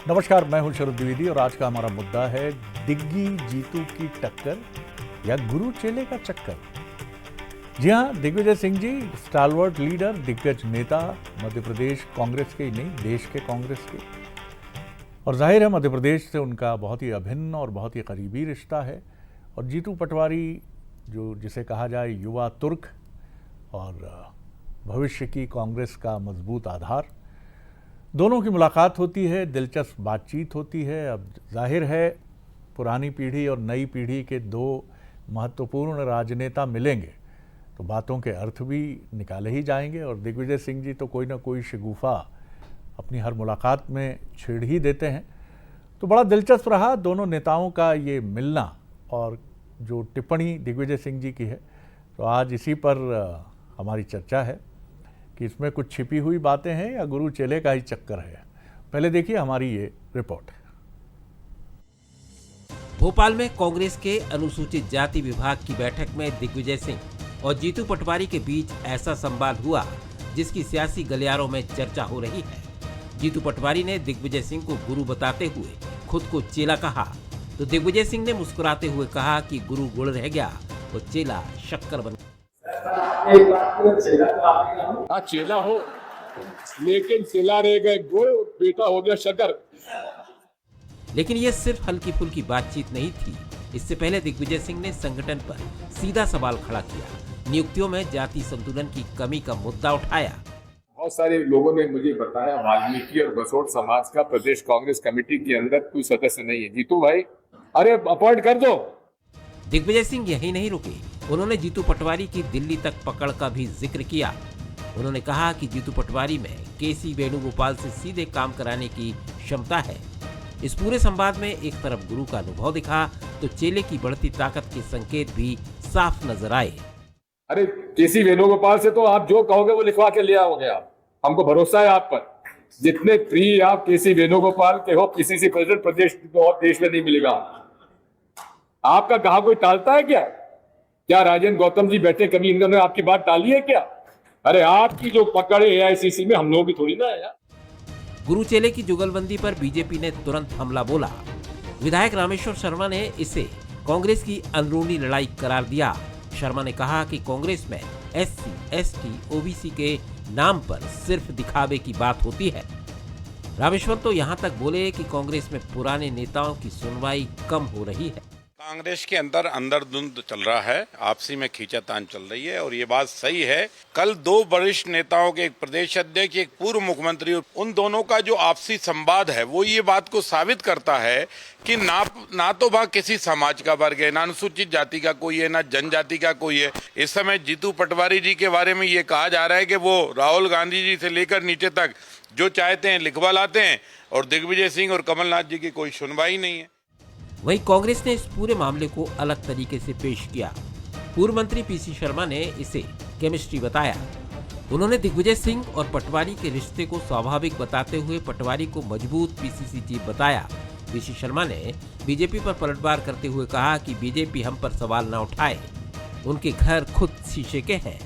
नमस्कार, मैं हूं शरद द्विवेदी और आज का हमारा मुद्दा है दिग्गी जीतू की टक्कर या गुरु चेले का चक्कर। जी हां, दिग्विजय सिंह जी स्टालवर्ट लीडर, दिग्गज नेता, मध्य प्रदेश कांग्रेस के ही नहीं देश के कांग्रेस के, और जाहिर है मध्य प्रदेश से उनका बहुत ही अभिन्न और बहुत ही करीबी रिश्ता है। और जीतू पटवारी जो जिसे कहा जाए युवा तुर्क और भविष्य की कांग्रेस का मजबूत आधार, दोनों की मुलाकात होती है, दिलचस्प बातचीत होती है। अब जाहिर है पुरानी पीढ़ी और नई पीढ़ी के दो महत्वपूर्ण राजनेता मिलेंगे तो बातों के अर्थ भी निकाले ही जाएंगे। और दिग्विजय सिंह जी तो कोई ना कोई शगुफा अपनी हर मुलाकात में छेड़ ही देते हैं। तो बड़ा दिलचस्प रहा दोनों नेताओं का ये मिलना। और जो टिप्पणी दिग्विजय सिंह जी की है तो आज इसी पर हमारी चर्चा है कि इसमें कुछ छिपी हुई बातें हैं या गुरु चेले का ही चक्कर है। पहले देखिए हमारी ये रिपोर्ट। भोपाल में कांग्रेस के अनुसूचित जाति विभाग की बैठक में दिग्विजय सिंह और जीतू पटवारी के बीच ऐसा संवाद हुआ जिसकी सियासी गलियारों में चर्चा हो रही है। जीतू पटवारी ने दिग्विजय सिंह को गुरु बताते हुए खुद को चेला कहा तो दिग्विजय सिंह ने मुस्कुराते हुए कहा कि गुरु गुड़ रह गया तो चेला शक्कर बन गया। हाँ चेला हो, लेकिन चेला रह गए गुड़, बेटा हो गया शक्कर। लेकिन ये सिर्फ हल्की फुल्की बातचीत नहीं थी। इससे पहले दिग्विजय सिंह ने संगठन पर सीधा सवाल खड़ा किया, नियुक्तियों में जाति संतुलन की कमी का मुद्दा उठाया। बहुत सारे लोगों ने मुझे बताया वाल्मीकि और बसोट समाज का प्रदेश कांग्रेस कमेटी के अंदर कोई सदस्य नहीं है। जीतू भाई, अरे अपॉइंट कर दो। दिग्विजय सिंह यही नहीं रुके, उन्होंने जीतू पटवारी की दिल्ली तक पकड़ का भी जिक्र किया। उन्होंने कहा कि जीतू पटवारी में केसी वेणुगोपाल से सीधे काम कराने की क्षमता है। इस पूरे संवाद में एक तरफ गुरु का अनुभव दिखा तो चेले की बढ़ती ताकत के संकेत भी साफ नजर आए। अरे केसी वेणुगोपाल से तो आप जो कहोगे वो लिखवा के ले आओगे आप, हमको भरोसा है आप पर। जितने फ्री आप केसी वेणुगोपाल के हो, किसी से प्रेसिडेंट प्रदेश और देश में नहीं मिलेगा। आपका कहा कोई टालता है क्या राजेंद्र गौतम जी बैठे, कभी इन्होंने आपकी बात टाली है क्या? अरे आपकी जो पकड़ है एआईसीसी में, हम लोगों की थोड़ी ना है यार। गुरु चेले की जुगलबंदी पर बीजेपी ने तुरंत हमला बोला। विधायक रामेश्वर शर्मा ने इसे कांग्रेस की अंदरूनी लड़ाई करार दिया। शर्मा ने कहा कि कांग्रेस में एससी, एसटी, ओबीसी के नाम पर सिर्फ दिखावे की बात होती है। रामेश्वर तो यहाँ तक बोले कि कांग्रेस में पुराने नेताओं की सुनवाई कम हो रही है। कांग्रेस के अंदर धुंध चल रहा है, आपसी में खींचातान चल रही है और ये बात सही है। कल दो वरिष्ठ नेताओं के, एक प्रदेश अध्यक्ष, एक पूर्व मुख्यमंत्री, उन दोनों का जो आपसी संवाद है वो ये बात को साबित करता है कि ना तो वह किसी समाज का वर्ग है, ना अनुसूचित जाति का कोई है, ना जनजाति का कोई है। इस समय जीतू पटवारी जी के बारे में ये कहा जा रहा है कि वो राहुल गांधी जी से लेकर नीचे तक जो चाहते हैं लिखवा लाते हैं और दिग्विजय सिंह और कमलनाथ जी की कोई सुनवाई नहीं है। वहीं कांग्रेस ने इस पूरे मामले को अलग तरीके से पेश किया। पूर्व मंत्री पीसी शर्मा ने इसे केमिस्ट्री बताया। उन्होंने दिग्विजय सिंह और पटवारी के रिश्ते को स्वाभाविक बताते हुए पटवारी को मजबूत पीसीसी चीफ बताया। पीसी शर्मा ने बीजेपी पर पलटवार करते हुए कहा कि बीजेपी हम पर सवाल न उठाए, उनके घर खुद शीशे के हैं।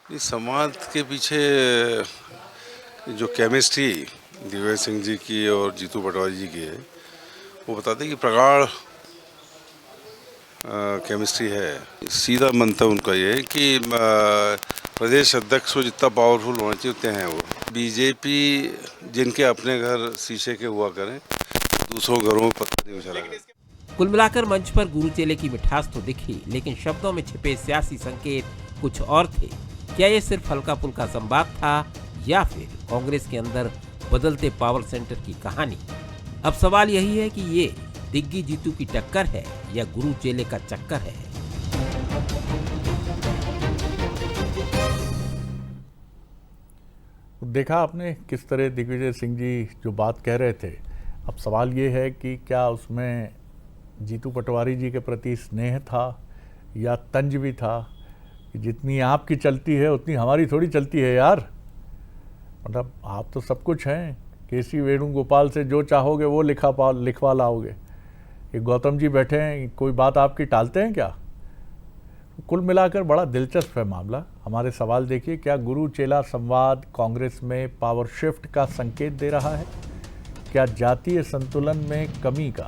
इस समाज के पीछे जो केमिस्ट्री दिग्विजय सिंह जी की और जीतू पटवारी जी की है, वो बताते हैं कि प्रगाढ़ केमिस्ट्री है। सीधा मंतव्य उनका ये है कि प्रदेश अध्यक्ष को जितना पावरफुल होना चाहिए उतने हैं वो। बीजेपी जिनके अपने घर शीशे के हुआ करें, दूसरों घरों में पत्थर नहीं उछाला करें। कुल मिलाकर मंच पर गुरु चेले की मिठास तो दिखी, लेकिन शब्दों में छिपे सियासी संकेत कुछ और थे। क्या ये सिर्फ हल्का फुल्का संवाद था या फिर कांग्रेस के अंदर बदलते पावर सेंटर की कहानी? अब सवाल यही है कि ये दिग्गी जीतू की टक्कर है या गुरु चेले का चक्कर है। देखा आपने किस तरह दिग्विजय सिंह जी जो बात कह रहे थे। अब सवाल ये है कि क्या उसमें जीतू पटवारी जी के प्रति स्नेह था या तंज भी था कि जितनी आपकी चलती है उतनी हमारी थोड़ी चलती है यार। मतलब आप तो सब कुछ हैं, केसी वेणुगोपाल से जो चाहोगे वो लिखवा लाओगे। ये गौतम जी बैठे हैं, कोई बात आपकी टालते हैं क्या? कुल मिलाकर बड़ा दिलचस्प है मामला। हमारे सवाल देखिए, क्या गुरु चेला संवाद कांग्रेस में पावर शिफ्ट का संकेत दे रहा है क्या जातीय संतुलन में कमी का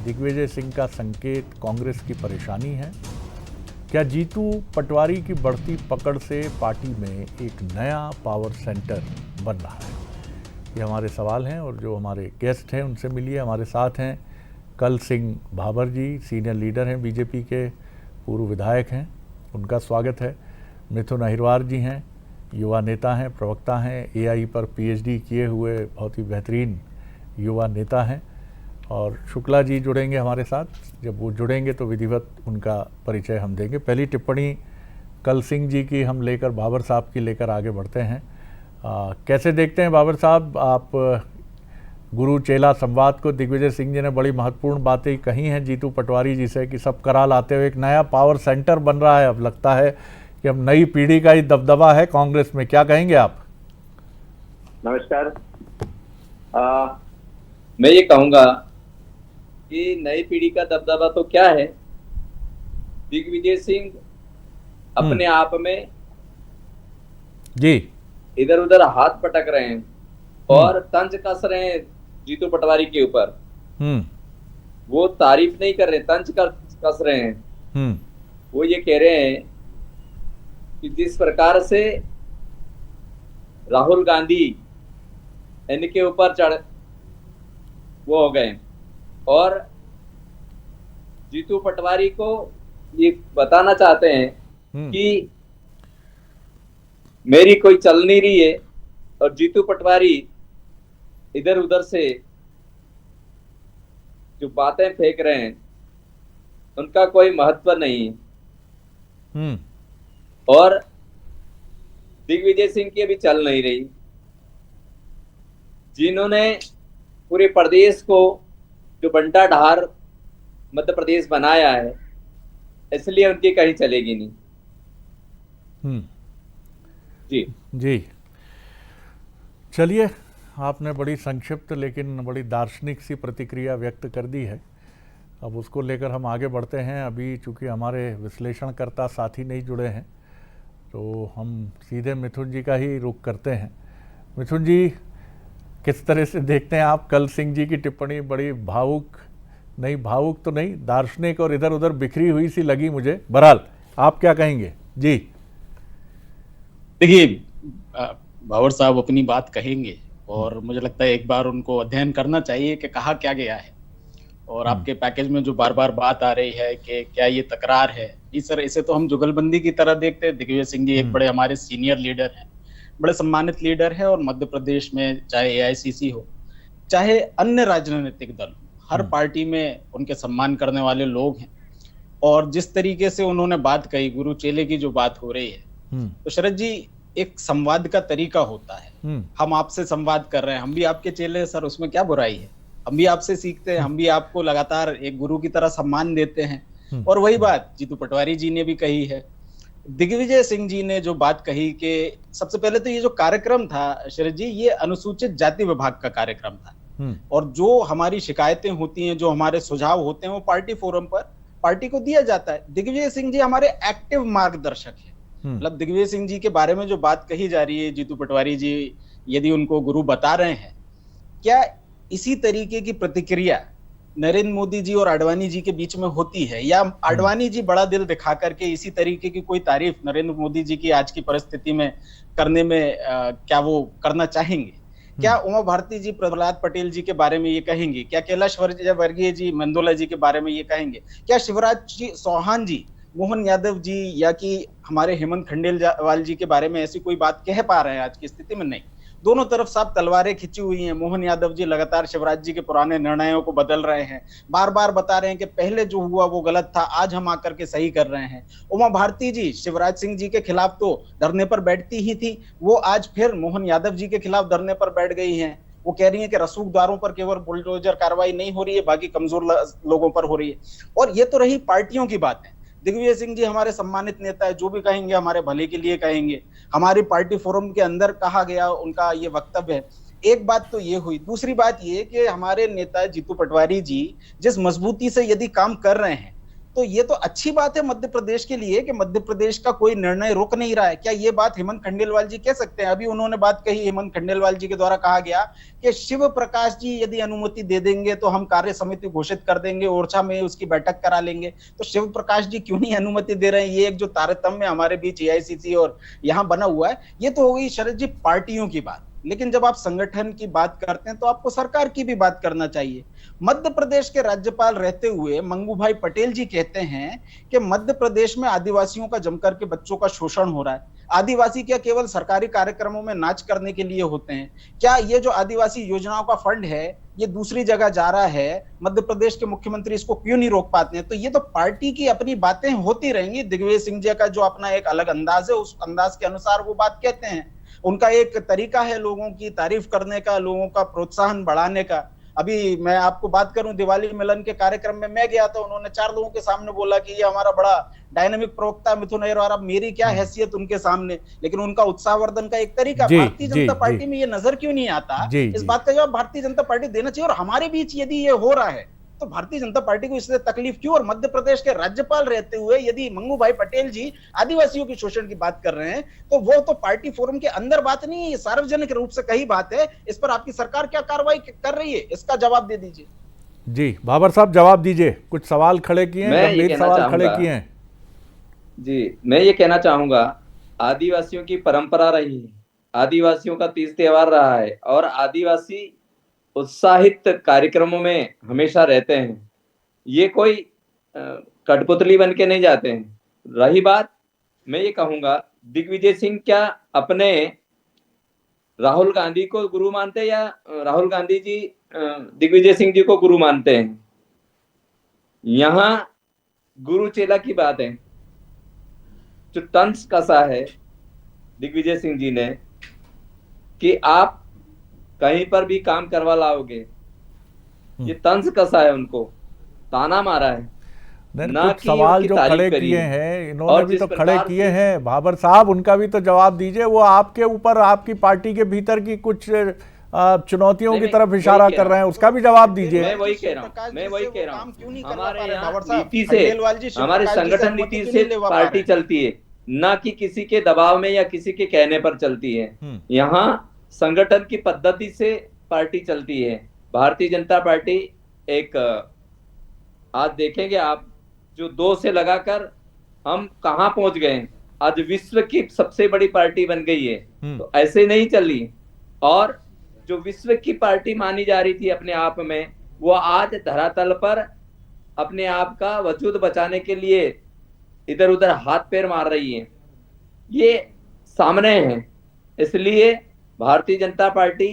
दिग्विजय सिंह का संकेत कांग्रेस की परेशानी है? क्या जीतू पटवारी की बढ़ती पकड़ से पार्टी में एक नया पावर सेंटर बन रहा है? ये हमारे सवाल हैं और जो हमारे गेस्ट हैं उनसे मिलिए। हमारे साथ हैं कल सिंह भाबर जी, सीनियर लीडर हैं बीजेपी के, पूर्व विधायक हैं, उनका स्वागत है। मिथुन अहिरवार जी हैं, युवा नेता हैं, प्रवक्ता हैं, एआई पर पीएचडी किए हुए बहुत ही बेहतरीन युवा नेता हैं। और शुक्ला जी जुड़ेंगे हमारे साथ। जब वो जुड़ेंगे तो विधिवत उनका परिचय हम देंगे। पहली टिप्पणी कल सिंह जी की हम लेकर बाबर साहब की लेकर आगे बढ़ते हैं। कैसे देखते हैं बाबर साहब आप गुरु चेला संवाद को? दिग्विजय सिंह जी ने बड़ी महत्वपूर्ण बातें कही हैं जीतू पटवारी जी से कि सब करा लाते हुए एक नया पावर सेंटर बन रहा है। अब लगता है कि अब नई पीढ़ी का ही दबदबा है कांग्रेस में, क्या कहेंगे आप? नमस्कार। मैं ये कहूंगा कि नई पीढ़ी का दबदबा तो क्या है, दिग्विजय सिंह अपने आप में जी इधर उधर हाथ पटक रहे हैं और तंज कस रहे हैं जीतू पटवारी के ऊपर। वो तारीफ नहीं कर रहे, तंज कस रहे हैं। वो ये कह रहे हैं कि जिस प्रकार से राहुल गांधी इनके ऊपर चढ़ वो हो गए और जीतू पटवारी को ये बताना चाहते हैं कि मेरी कोई चल नहीं रही है और जीतू पटवारी इधर उधर से जो बातें फेंक रहे हैं उनका कोई महत्व नहीं है। और दिग्विजय सिंह की अभी चल नहीं रही, जिन्होंने पूरे प्रदेश को जो बंटा ढार मध्य प्रदेश बनाया है, इसलिए उनकी कहीं चलेगी नहीं। जी जी, चलिए, आपने बड़ी संक्षिप्त लेकिन बड़ी दार्शनिक सी प्रतिक्रिया व्यक्त कर दी है। अब उसको लेकर हम आगे बढ़ते हैं। अभी चूंकि हमारे विश्लेषणकर्ता साथी नहीं जुड़े हैं तो हम सीधे मिथुन जी का ही रुख करते हैं। मिथुन जी, किस तरह से देखते हैं आप कल सिंह जी की टिप्पणी? बड़ी भावुक तो नहीं, दार्शनिक और इधर उधर बिखरी हुई सी लगी मुझे। बहरहाल आप क्या कहेंगे? जी देखिए, भावर साहब अपनी बात कहेंगे और मुझे लगता है एक बार उनको अध्ययन करना चाहिए कि कहा क्या गया है। और आपके पैकेज में जो बार बार बात आ रही है कि क्या ये तकरार है, इस तरह इसे तो हम जुगलबंदी की तरह देखते हैं। दिग्विजय सिंह जी एक बड़े हमारे सीनियर लीडर हैं, बड़े सम्मानित लीडर है और मध्य प्रदेश में चाहे एआईसीसी हो चाहे अन्य राजनीतिक दल, हर पार्टी में उनके सम्मान करने वाले लोग हैं। और जिस तरीके से उन्होंने बात कही, गुरु चेले की जो बात हो रही है, तो शरद जी एक संवाद का तरीका होता है। हम आपसे संवाद कर रहे हैं, हम भी आपके चेले हैं सर, उसमें क्या बुराई है? हम भी आपसे सीखते हैं, हम भी आपको लगातार एक गुरु की तरह सम्मान देते हैं। और वही बात जीतू पटवारी जी ने भी कही है। दिग्विजय सिंह जी ने जो बात कही कि सबसे पहले तो ये जो कार्यक्रम था शरद जी, ये अनुसूचित जाति विभाग का कार्यक्रम था। और जो हमारी शिकायतें होती हैं, जो हमारे सुझाव होते हैं, वो पार्टी फोरम पर पार्टी को दिया जाता है। दिग्विजय सिंह जी हमारे एक्टिव मार्गदर्शक है। मतलब दिग्विजय सिंह जी के बारे में जो बात कही जा रही है, जीतू पटवारी जी यदि उनको गुरु बता रहे हैं, क्या इसी तरीके की प्रतिक्रिया नरेंद्र मोदी जी और आडवाणी जी के बीच में होती है? या आडवाणी जी बड़ा दिल दिखा करके इसी तरीके की कोई तारीफ नरेंद्र मोदी जी की आज की परिस्थिति में करने में क्या वो करना चाहेंगे? क्या उमा भारती जी प्रहलाद पटेल जी के बारे में ये कहेंगे? क्या कैलाश वर्गीय जी मेंदोला जी के बारे में ये कहेंगे? क्या शिवराज जी चौहान जी, मोहन यादव जी या कि हमारे हेमंत खंडेलवाल जी के बारे में ऐसी कोई बात कह पा रहे हैं आज की स्थिति में? नहीं। दोनों तरफ साफ तलवारें खिंची हुई हैं। मोहन यादव जी लगातार शिवराज जी के पुराने निर्णयों को बदल रहे हैं, बार बार बता रहे हैं कि पहले जो हुआ वो गलत था, आज हम आकर के सही कर रहे हैं। उमा भारती जी शिवराज सिंह जी के खिलाफ तो धरने पर बैठती ही थी, वो आज फिर मोहन यादव जी के खिलाफ धरने पर बैठ गई हैं। वो कह रही है कि रसूखदारों पर केवल बुलडोजर कार्रवाई नहीं हो रही है, बाकी कमजोर लोगों पर हो रही है। और ये तो रही पार्टियों की बात है। दिग्विजय सिंह जी हमारे सम्मानित नेता है, जो भी कहेंगे हमारे भले के लिए कहेंगे। हमारी पार्टी फोरम के अंदर कहा गया उनका ये वक्तव्य है। एक बात तो ये हुई। दूसरी बात ये कि हमारे नेता जीतू पटवारी जी जिस मजबूती से यदि काम कर रहे हैं, तो ये तो अच्छी बात है मध्य प्रदेश के लिए कि मध्य प्रदेश का कोई निर्णय रोक नहीं रहा है। क्या ये बात हेमंत खंडेलवाल जी कह सकते हैं? अभी उन्होंने बात कही, हेमंत खंडेलवाल जी के द्वारा कहा गया कि शिव प्रकाश जी यदि अनुमति दे देंगे तो हम कार्य समिति घोषित कर देंगे, ओरछा में उसकी बैठक करा लेंगे। तो शिव प्रकाश जी क्यों नहीं अनुमति दे रहे हैं? ये एक जो तारतम्य हमारे बीच एआईसीसी और यहाँ बना हुआ है, ये तो हो गई शरद जी पार्टियों की बात। लेकिन जब आप संगठन की बात करते हैं तो आपको सरकार की भी बात करना चाहिए। मध्य प्रदेश के राज्यपाल रहते हुए मंगूभाई पटेल जी कहते हैं कि मध्य प्रदेश में आदिवासियों का जमकर के बच्चों का शोषण हो रहा है। आदिवासी क्या केवल सरकारी कार्यक्रमों में नाच करने के लिए होते हैं? क्या ये जो आदिवासी योजनाओं का फंड है ये दूसरी जगह जा रहा है? मध्य प्रदेश के मुख्यमंत्री इसको क्यों नहीं रोक पाते हैं? तो ये तो पार्टी की अपनी बातें होती रहेंगी। दिग्विजय सिंह जी का जो अपना एक अलग अंदाज है, उस अंदाज के अनुसार वो बात कहते हैं। उनका एक तरीका है लोगों की तारीफ करने का, लोगों का प्रोत्साहन बढ़ाने का। अभी मैं आपको बात करूं, दिवाली मिलन के कार्यक्रम में मैं गया था, उन्होंने 4 लोगों के सामने बोला कि ये हमारा बड़ा डायनामिक प्रवक्ता मिथुन अय्यर, और अब मेरी क्या हैसियत उनके सामने। लेकिन उनका उत्साहवर्धन का एक तरीका भारतीय जनता पार्टी में ये नजर क्यों नहीं आता? इस बात का जवाब भारतीय जनता पार्टी देना चाहिए। और हमारे बीच यदि ये हो रहा है तो भारतीय जनता पार्टी को इससे तकलीफ क्यों? और मध्य प्रदेश के राज्यपाल रहते हुए यदि मंगूभाई पटेल जी आदिवासियों के शोषण की बात कर रहे हैं तो वो तो पार्टी फोरम के अंदर बात नहीं है, ये सार्वजनिक रूप से कही बात है। इस पर आपकी सरकार क्या कार्रवाई कर रही है, इसका जवाब दे दीजिए। जी बाबर साहब जवाब दीजिए, कुछ सवाल खड़े किए हैं, गंभीर सवाल खड़े किए हैं। जी, मैं ये कहना चाहूंगा, आदिवासियों की परंपरा रही है, आदिवासियों का तीज त्योहार रहा है और आदिवासी उत्साहित कार्यक्रमों में हमेशा रहते हैं। ये कोई कठपुतली बन के नहीं जाते हैं। रही बात, मैं ये कहूंगा, दिग्विजय सिंह क्या अपने राहुल गांधी को गुरु मानते हैं या राहुल गांधी जी दिग्विजय सिंह जी को गुरु मानते हैं? यहाँ गुरु चेला की बात है। जो तंज कसा है दिग्विजय सिंह जी ने कि आप कहीं पर भी काम करवा लाओगे, ये तंज कसा है, उनको ताना मारा है। कुछ सवाल जो खड़े किए हैं इन्होंने भी तो खड़े किए हैं बाबर साहब, उनका भी तो जवाब दीजिए। वो आपके ऊपर, आपकी पार्टी के भीतर की कुछ चुनौतियों की तरफ इशारा कर रहे हैं, उसका भी जवाब दीजिए। मैं वही कह रहा हूँ, हमारे यहाँ नीति से, हमारे संगठन नीति से पार्टी चलती है, ना कि किसी के दबाव में या किसी के कहने पर चलती है। यहाँ संगठन की पद्धति से पार्टी चलती है। भारतीय जनता पार्टी एक, आज देखेंगे आप, जो 2 से लगाकर हम कहां पहुंच गए, आज विश्व की सबसे बड़ी पार्टी बन गई है। तो ऐसे नहीं चली। और जो विश्व की पार्टी मानी जा रही थी अपने आप में, वो आज धरातल पर अपने आप का वजूद बचाने के लिए इधर उधर हाथ पैर मार रही है। ये सामने है। इसलिए भारतीय जनता पार्टी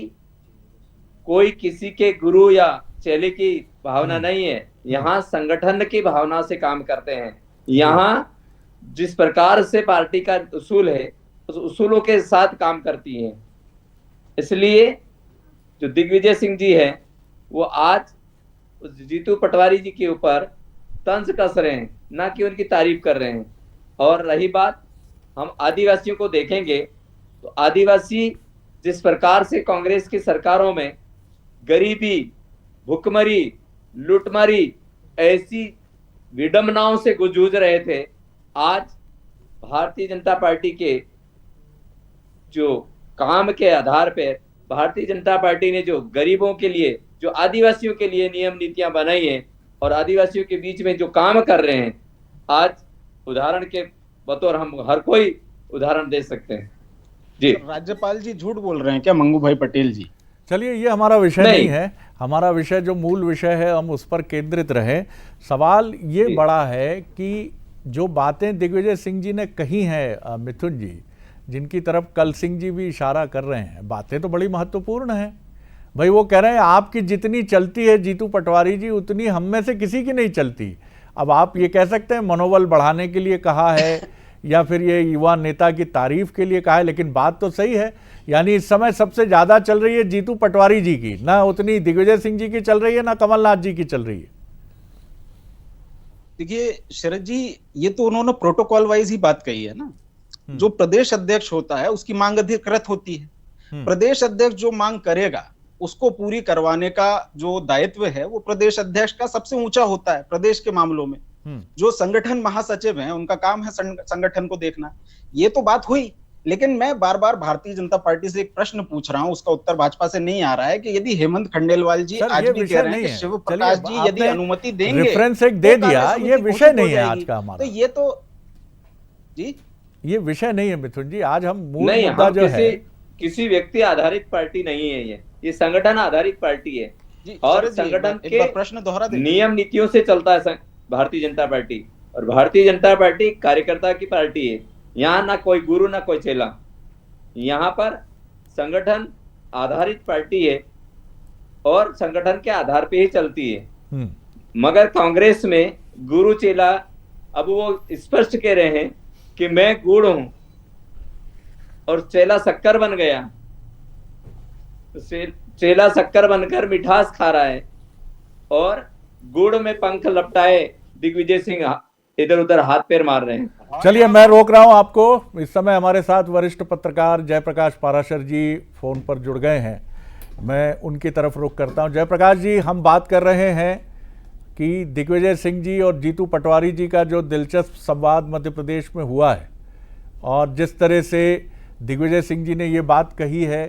कोई किसी के गुरु या चेले की भावना नहीं है। यहाँ संगठन की भावना से काम करते हैं। यहाँ जिस प्रकार से पार्टी का उसूल है, उस उसूलों के साथ काम करती है। इसलिए जो दिग्विजय सिंह जी है, वो आज जीतू पटवारी जी के ऊपर तंज कस रहे हैं, ना कि उनकी तारीफ कर रहे हैं। और रही बात, हम आदिवासियों को देखेंगे तो आदिवासी जिस प्रकार से कांग्रेस की सरकारों में गरीबी, भुखमरी, लूटमारी, ऐसी विडंबनाओं से जूझ रहे थे, आज भारतीय जनता पार्टी के जो काम के आधार पर भारतीय जनता पार्टी ने जो गरीबों के लिए, जो आदिवासियों के लिए नियम नीतियां बनाई हैं और आदिवासियों के बीच में जो काम कर रहे हैं, आज उदाहरण के बतौर हम हर कोई उदाहरण दे सकते हैं। जी, राज्यपाल जी झूठ बोल रहे हैं क्या मंगूभाई पटेल जी? चलिए, ये हमारा विषय नहीं है। हमारा विषय जो मूल विषय है हम उस पर केंद्रित रहे। सवाल ये बड़ा है कि जो बातें दिग्विजय सिंह जी ने कही हैं, मिथुन जी, जिनकी तरफ कल सिंह जी भी इशारा कर रहे हैं, बातें तो बड़ी महत्वपूर्ण हैं। भाई वो कह रहे हैं आपकी जितनी चलती है जीतू पटवारी जी, उतनी हम में से किसी की नहीं चलती। अब आप ये कह सकते हैं मनोबल बढ़ाने के लिए कहा है या फिर ये युवा नेता की तारीफ के लिए कहा है, लेकिन बात तो सही है। यानी इस समय सबसे ज्यादा चल रही है जीतू पटवारी जी की, ना उतनी दिग्विजय सिंह जी की चल रही है, ना कमलनाथ जी की चल रही है। देखिए शरद जी, ये तो उन्होंने प्रोटोकॉल वाइज ही बात कही है ना। जो प्रदेश अध्यक्ष होता है उसकी मांग अधिकृत होती है। प्रदेश अध्यक्ष जो मांग करेगा उसको पूरी करवाने का जो दायित्व है वो प्रदेश अध्यक्ष का सबसे ऊंचा होता है प्रदेश के मामलों में। जो संगठन महासचिव हैं उनका काम है संगठन को देखना। ये तो बात हुई, लेकिन मैं बार बार भारतीय जनता पार्टी से एक प्रश्न पूछ रहा हूं, उसका उत्तर भाजपा से नहीं आ रहा है कि यदि हेमंत खंडेलवाल जी आज भी कह रहे हैं कि शिव प्रकाश जी यदि अनुमति देंगे, रेफरेंस एक दे दिया, ये विषय नहीं है आज का हमारा। तो ये तो जी ये विषय नहीं है मिथुन जी, आज हम मूल नहीं, मुद्दा जो है किसी व्यक्ति आधारित पार्टी नहीं है, ये संगठन आधारित पार्टी है और संगठन के प्रश्न दोहरा नियम नीतियों से चलता है भारतीय जनता पार्टी, और भारतीय जनता पार्टी कार्यकर्ता की पार्टी है। यहाँ ना कोई गुरु ना कोई चेला, यहाँ पर संगठन आधारित पार्टी है और संगठन के आधार पे ही चलती है। मगर कांग्रेस में गुरु चेला, अब वो स्पष्ट कह रहे हैं कि मैं गुड़ हूं और चेला शक्कर बन गया, चेला शक्कर बनकर मिठास खा रहा है और गुड़ में पंख लपटाए दिग्विजय सिंह इधर उधर हाथ पैर मार रहे हैं। चलिए मैं रोक रहा हूं आपको। इस समय हमारे साथ वरिष्ठ पत्रकार जयप्रकाश पाराशर जी फोन पर जुड़ गए हैं, मैं उनकी तरफ रुख करता हूं। जयप्रकाश जी, हम बात कर रहे हैं कि दिग्विजय सिंह जी और जीतू पटवारी जी का जो दिलचस्प संवाद मध्य प्रदेश में हुआ है, और जिस तरह से दिग्विजय सिंह जी ने ये बात कही है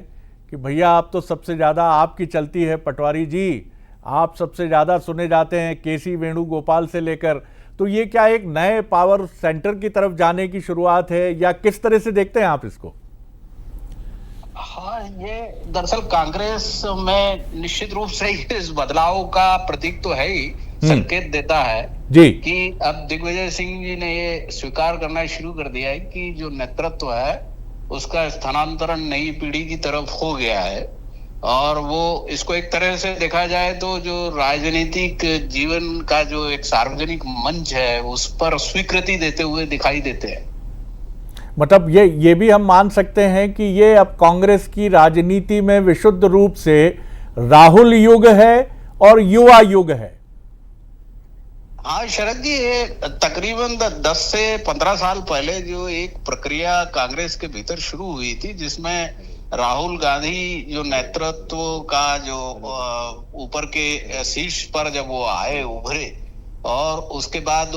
कि भैया आप तो सबसे ज़्यादा आपकी चलती है, पटवारी जी आप सबसे ज़्यादा सुने जाते हैं केसी वेणुगोपाल से लेकर, तो ये क्या एक नए पावर सेंटर की तरफ जाने की शुरुआत है या किस तरह से देखते हैं आप इसको? हाँ, ये दरअसल कांग्रेस में निश्चित रूप से इस बदलाव का प्रतीक तो है ही, संकेत देता है जी कि अब दिग्विजय सिंह जी ने ये स्वीकार करना शुरू कर दिया है कि जो नेतृत्व है उसका स्थानांतरण नई पीढ़ी की तरफ हो गया है, और वो इसको एक तरह से देखा जाए तो जो राजनीतिक जीवन का जो एक सार्वजनिक मंच है उस पर स्वीकृति देते हुए दिखाई देते हैं। मतलब ये भी हम मान सकते हैं कि ये अब कांग्रेस की राजनीति में विशुद्ध रूप से राहुल युग है और युवा युग है। हाँ शरद जी, ये तकरीबन 10 से 15 साल पहले जो एक प्रक्रिया कांग्रेस के भीतर शुरू हुई थी, जिसमें राहुल गांधी जो नेतृत्व का जो ऊपर के शीर्ष पर जब वो आए उभरे, और उसके बाद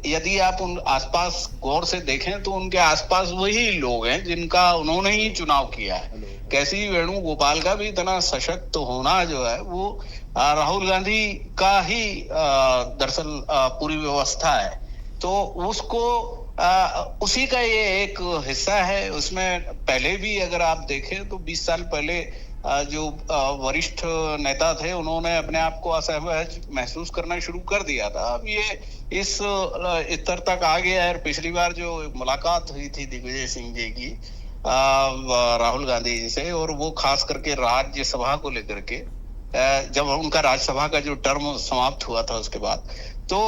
यदि आप उन आसपास गौर से देखें तो उनके आसपास वही लोग हैं जिनका उन्होंने ही चुनाव किया है। केसी वेणुगोपाल का भी इतना सशक्त होना जो है वो राहुल गांधी का ही दरअसल पूरी व्यवस्था है, तो उसको उसी का ये एक हिस्सा है। उसमें पहले भी अगर आप देखें तो 20 साल पहले जो वरिष्ठ नेता थे उन्होंने अपने आप को असहज महसूस करना शुरू कर दिया था। अब ये इस स्तर तक आ गया है। पिछली बार जो मुलाकात हुई थी दिग्विजय सिंह जी की राहुल गांधी जी से, और वो खास करके राज्यसभा को लेकर के, जब उनका राज्यसभा का जो टर्म समाप्त हुआ था उसके बाद, तो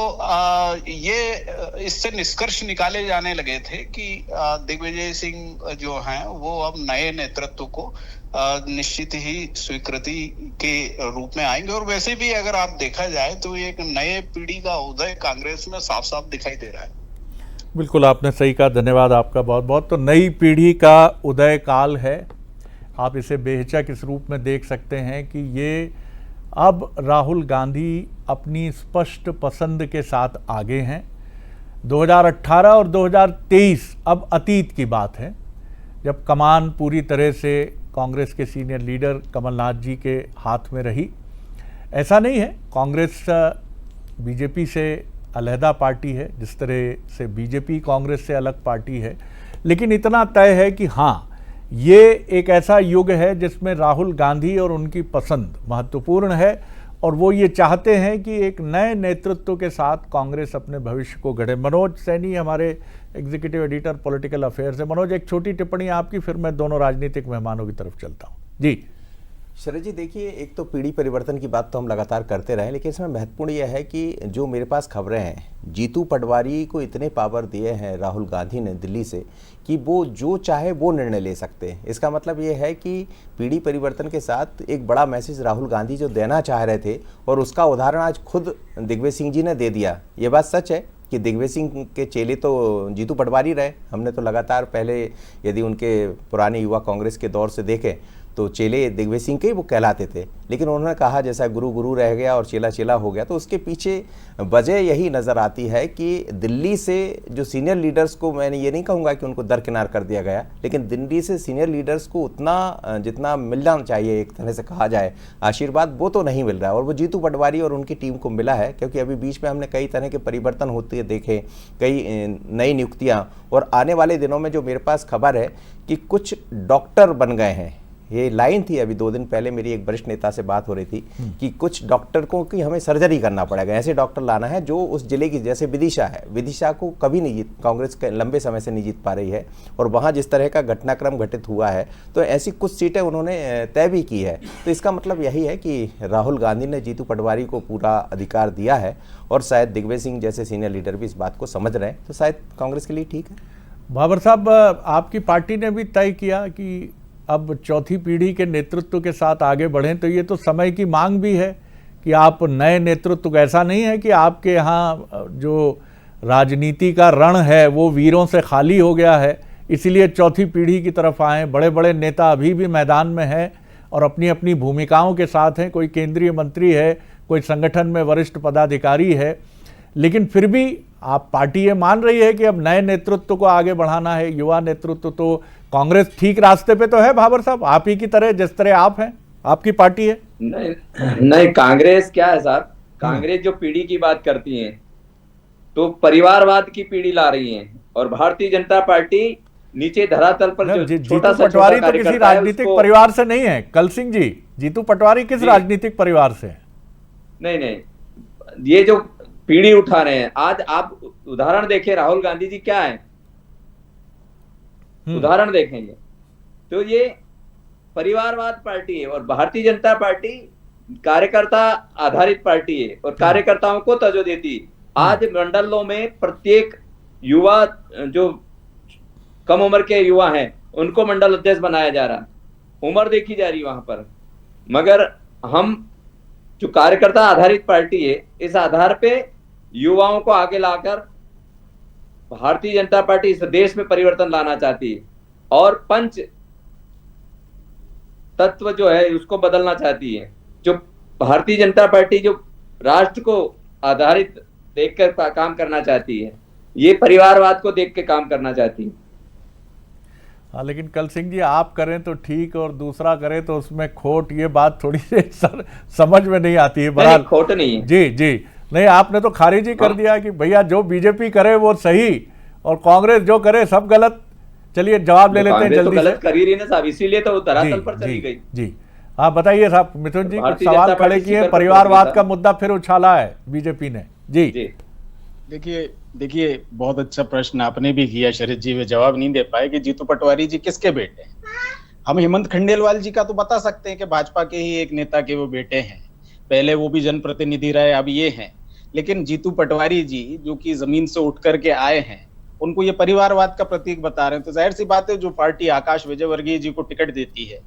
ये इससे निष्कर्ष निकाले जाने लगे थे कि दिग्विजय सिंह जो हैं वो अब नए नेतृत्व को निश्चित ही स्वीकृति के रूप में आएंगे। और वैसे भी अगर आप देखा जाए तो एक नए पीढ़ी का उदय कांग्रेस में साफ साफ दिखाई दे रहा है। बिल्कुल आपने सही कहा, धन्यवाद आपका बहुत बहुत। तो नई पीढ़ी का उदय काल है, आप इसे बेहिचक इस रूप में देख सकते हैं कि ये अब राहुल गांधी अपनी स्पष्ट पसंद के साथ आगे हैं। 2018 और 2023 अब अतीत की बात है, जब कमान पूरी तरह से कांग्रेस के सीनियर लीडर कमलनाथ जी के हाथ में रही। ऐसा नहीं है कांग्रेस बीजेपी से अलहदा पार्टी है, जिस तरह से बीजेपी कांग्रेस से अलग पार्टी है, लेकिन इतना तय है कि हाँ, ये एक ऐसा युग है जिसमें राहुल गांधी और उनकी पसंद महत्वपूर्ण है, और वो ये चाहते हैं कि एक नए नेतृत्व के साथ कांग्रेस अपने भविष्य को गढ़े। मनोज सैनी हमारे एग्जीक्यूटिव एडिटर पॉलिटिकल अफेयर्स है। मनोज, एक छोटी टिप्पणी आपकी, फिर मैं दोनों राजनीतिक मेहमानों की तरफ चलता हूँ। जी शरद जी, देखिए, एक तो पीढ़ी परिवर्तन की बात तो हम लगातार करते रहे, लेकिन इसमें महत्वपूर्ण यह है कि जो मेरे पास खबरें हैं, जीतू पटवारी को इतने पावर दिए हैं राहुल गांधी ने दिल्ली से कि वो जो चाहे वो निर्णय ले सकते हैं। इसका मतलब ये है कि पीढ़ी परिवर्तन के साथ एक बड़ा मैसेज राहुल गांधी जो देना चाह रहे थे, और उसका उदाहरण आज खुद दिग्विजय सिंह जी ने दे दिया। ये बात सच है कि दिग्विजय सिंह के चेले तो जीतू पटवारी रहे। हमने तो लगातार पहले यदि उनके पुराने युवा कांग्रेस के दौर से देखें तो चेले दिग्विजय सिंह के ही वो कहलाते थे। लेकिन उन्होंने कहा जैसा गुरु गुरु रह गया और चेला चेला हो गया, तो उसके पीछे वजह यही नज़र आती है कि दिल्ली से जो सीनियर लीडर्स को, मैंने ये नहीं कहूँगा कि उनको दरकिनार कर दिया गया, लेकिन दिल्ली से सीनियर लीडर्स को उतना जितना मिलना चाहिए, एक तरह से कहा जाए आशीर्वाद, वो तो नहीं मिल रहा है। और वो जीतू पटवारी और उनकी टीम को मिला है, क्योंकि अभी बीच में हमने कई तरह के परिवर्तन होते देखे, कई नई नियुक्तियाँ, और आने वाले दिनों में जो मेरे पास खबर है कि कुछ डॉक्टर बन गए हैं। ये लाइन थी, अभी 2 दिन पहले मेरी एक वरिष्ठ नेता से बात हो रही थी कि कुछ डॉक्टर को कि हमें सर्जरी करना पड़ेगा, ऐसे डॉक्टर लाना है जो उस जिले की, जैसे विदिशा है, विदिशा को कभी नहीं जीत, कांग्रेस लंबे समय से नहीं जीत पा रही है, और वहाँ जिस तरह का घटनाक्रम घटित हुआ है, तो ऐसी कुछ सीटें उन्होंने तय भी की है। तो इसका मतलब यही है कि राहुल गांधी ने जीतू पटवारी को पूरा अधिकार दिया है, और शायद दिग्विजय सिंह जैसे सीनियर लीडर भी इस बात को समझ रहे हैं, तो शायद कांग्रेस के लिए ठीक है। बाबर साहब, आपकी पार्टी ने भी तय किया कि अब चौथी पीढ़ी के नेतृत्व के साथ आगे बढ़ें, तो ये तो समय की मांग भी है कि आप नए नेतृत्व, ऐसा नहीं है कि आपके यहाँ जो राजनीति का रण है वो वीरों से खाली हो गया है, इसीलिए चौथी पीढ़ी की तरफ आए। बड़े बड़े नेता अभी भी मैदान में हैं और अपनी अपनी भूमिकाओं के साथ हैं, कोई केंद्रीय मंत्री है, कोई संगठन में वरिष्ठ पदाधिकारी है, लेकिन फिर भी आप पार्टी ये मान रही है कि अब नए नेतृत्व को आगे बढ़ाना है, युवा नेतृत्व। तो कांग्रेस ठीक रास्ते पे तो है बाबर साहब, आप ही की तरह, जिस तरह आप हैं, आपकी पार्टी है। नहीं, कांग्रेस क्या है साहब, कांग्रेस जो पीढ़ी की बात करती है तो परिवारवाद की पीढ़ी ला रही है, और भारतीय जनता पार्टी नीचे धरातल पर जो छोटा सा पटवारी तो किसी राजनीतिक परिवार से नहीं है। कल सिंह जी, जीतू पटवारी किस राजनीतिक परिवार से है? नहीं, ये जो पीढ़ी उठा रहे हैं, आज आप उदाहरण देखें, राहुल गांधी जी क्या है, उदाहरण देखेंगे तो ये परिवारवाद पार्टी है, और भारतीय जनता पार्टी कार्यकर्ता आधारित पार्टी है, और कार्यकर्ताओं को तवज्जो देती है। आज मंडलों में प्रत्येक युवा, जो कम उम्र के युवा हैं, उनको मंडल अध्यक्ष बनाया जा रहा, उम्र देखी जा रही है वहां पर। मगर हम जो कार्यकर्ता आधारित पार्टी है, इस आधार पे युवाओं को आगे लाकर भारतीय जनता पार्टी इस देश में परिवर्तन लाना चाहती है, और पंच तत्व जो है उसको बदलना चाहती है। जो भारतीय जनता पार्टी जो राष्ट्र को आधारित देखकर काम करना चाहती है, ये परिवारवाद को देख के काम करना चाहती है। हाँ, लेकिन कल सिंह जी, आप करें तो ठीक और दूसरा करे तो उसमें खोट, ये बात थोड़ी सी समझ में नहीं आती है। नहीं, खोट नहीं है। जी, नहीं, आपने तो खारिज ही कर दिया कि भैया जो बीजेपी करे वो सही और कांग्रेस जो करे सब गलत। चलिए जवाब ले लेते हैं जल्दी से। गलत कर ही रही ना साहब, इसीलिए तो धरातल पर चली गई। जी, आप बताइए साहब। मिथुन जी कुछ सवाल खड़े किए, परिवारवाद का मुद्दा फिर उछाला है बीजेपी ने। जी देखिए बहुत अच्छा प्रश्न आपने भी किया शरद जी, वे जवाब नहीं दे पाए कि जीतू पटवारी जी किसके बेटे हैं। हम हेमंत खंडेलवाल जी का तो बता सकते हैं कि भाजपा के ही एक नेता के वो बेटे हैं, पहले वो भी जनप्रतिनिधि रहे, अब ये हैं। लेकिन जीतू पटवारी जी जो कि जमीन से उठ करके आए हैं, उनको ये परिवारवाद का प्रतीक बता रहे हैं। तो जाहिर सी बात है, जो पार्टी आकाश विजयवर्गीय जी को टिकट देती है,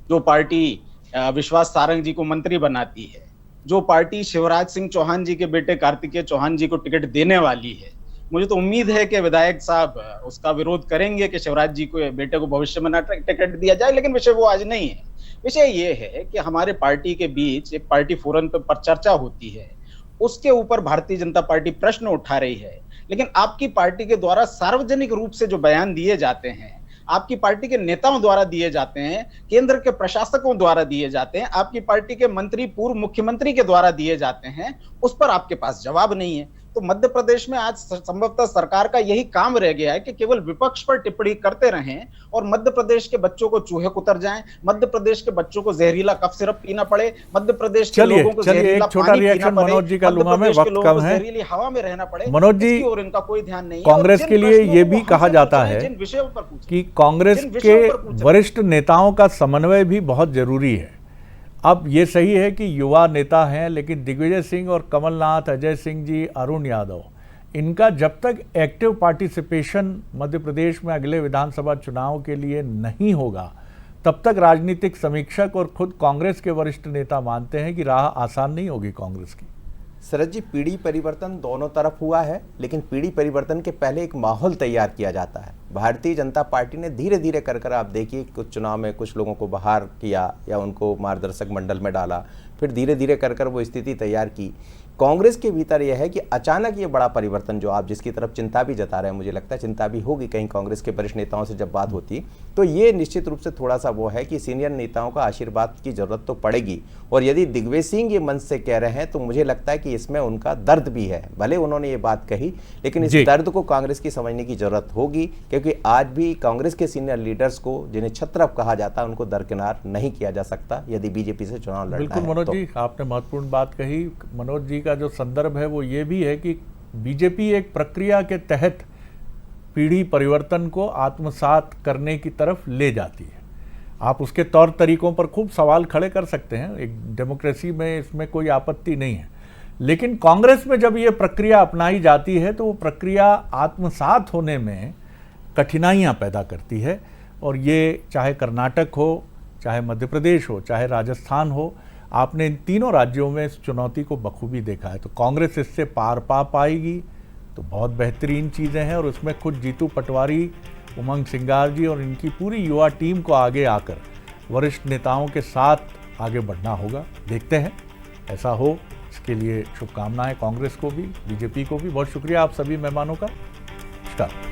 जो पार्टी विश्वास सारंग जी को मंत्री बनाती है, जो पार्टी शिवराज सिंह चौहान जी के बेटे कार्तिकेय चौहान जी को टिकट देने वाली है, मुझे तो उम्मीद है कि विधायक साहब उसका विरोध करेंगे कि शिवराज जी को बेटे को भविष्य में टिकट दिया जाए। लेकिन विषय वो आज नहीं है। विषय ये है कि हमारे पार्टी के बीच एक पार्टी फोरम पर चर्चा होती है, उसके ऊपर भारतीय जनता पार्टी प्रश्न उठा रही है। लेकिन आपकी पार्टी के द्वारा सार्वजनिक रूप से जो बयान दिए जाते हैं, आपकी पार्टी के नेताओं द्वारा दिए जाते हैं, केंद्र के प्रशासकों द्वारा दिए जाते हैं, आपकी पार्टी के मंत्री पूर्व मुख्यमंत्री के द्वारा दिए जाते हैं, उस पर आपके पास जवाब नहीं है। तो मध्य प्रदेश में आज संभवतः सरकार का यही काम रह गया है कि केवल विपक्ष पर टिप्पणी करते रहें और मध्य प्रदेश के बच्चों को चूहे कुतर जाएं, मध्य प्रदेश के बच्चों को जहरीला कफ सिरप पीना पड़े, मध्य प्रदेश के लोगों को जहरीला पानी पीना पड़े, मनोज जी का लूंगा मैं, वक्त कम है, जहरीली हवा में रहना पड़े। मनोज जी, और इनका कोई ध्यान नहीं है। कांग्रेस के लिए ये भी कहा जाता है कि कांग्रेस के वरिष्ठ नेताओं का समन्वय भी बहुत जरूरी है। अब ये सही है कि युवा नेता हैं, लेकिन दिग्विजय सिंह और कमलनाथ, अजय सिंह जी, अरुण यादव, इनका जब तक एक्टिव पार्टिसिपेशन मध्य प्रदेश में अगले विधानसभा चुनाव के लिए नहीं होगा, तब तक राजनीतिक समीक्षक और खुद कांग्रेस के वरिष्ठ नेता मानते हैं कि राह आसान नहीं होगी कांग्रेस की। शरद जी, पीढ़ी परिवर्तन दोनों तरफ हुआ है, लेकिन पीढ़ी परिवर्तन के पहले एक माहौल तैयार किया जाता है। भारतीय जनता पार्टी ने धीरे धीरे कर आप देखिए कुछ चुनाव में कुछ लोगों को बाहर किया या उनको मार्गदर्शक मंडल में डाला, फिर धीरे धीरे कर वो स्थिति तैयार की। कांग्रेस के भीतर यह है कि अचानक ये बड़ा परिवर्तन जो आप जिसकी तरफ चिंता भी जता रहे हैं, मुझे लगता है चिंता भी होगी कहीं कांग्रेस के वरिष्ठ नेताओं से जब बात होती, तो ये निश्चित रूप से थोड़ा सा वो है कि सीनियर नेताओं का आशीर्वाद की जरूरत तो पड़ेगी। और यदि दिग्विजय सिंह ये मंच से कह रहे हैं तो मुझे लगता है कि इसमें उनका दर्द भी है, भले उन्होंने ये बात कही, लेकिन इस दर्द को कांग्रेस की समझने की जरूरत होगी, क्योंकि आज भी कांग्रेस के सीनियर लीडर्स को जिन्हें छत्रप कहा जाता है उनको दरकिनार नहीं किया जा सकता यदि बीजेपी से चुनाव लड़ना है। बिल्कुल मनोज जी, आपने महत्वपूर्ण बात कही। मनोज जी का जो संदर्भ है वो ये भी है कि बीजेपी एक प्रक्रिया के तहत पीढ़ी परिवर्तन को आत्मसात करने की तरफ ले जाती है। आप उसके तौर तरीकों पर खूब सवाल खड़े कर सकते हैं, एक डेमोक्रेसी में इसमें कोई आपत्ति नहीं है, लेकिन कांग्रेस में जब ये प्रक्रिया अपनाई जाती है तो वो प्रक्रिया आत्मसात होने में कठिनाइयां पैदा करती है। और ये चाहे कर्नाटक हो, चाहे मध्य प्रदेश हो, चाहे राजस्थान हो, आपने इन तीनों राज्यों में इस चुनौती को बखूबी देखा है। तो कांग्रेस इससे पार पा पाएगी तो बहुत बेहतरीन चीज़ें हैं, और उसमें खुद जीतू पटवारी, उमंग सिंगार जी और इनकी पूरी युवा टीम को आगे आकर वरिष्ठ नेताओं के साथ आगे बढ़ना होगा। देखते हैं ऐसा हो, इसके लिए शुभकामनाएं कांग्रेस को भी, बीजेपी को भी। बहुत शुक्रिया आप सभी मेहमानों का। नमस्कार।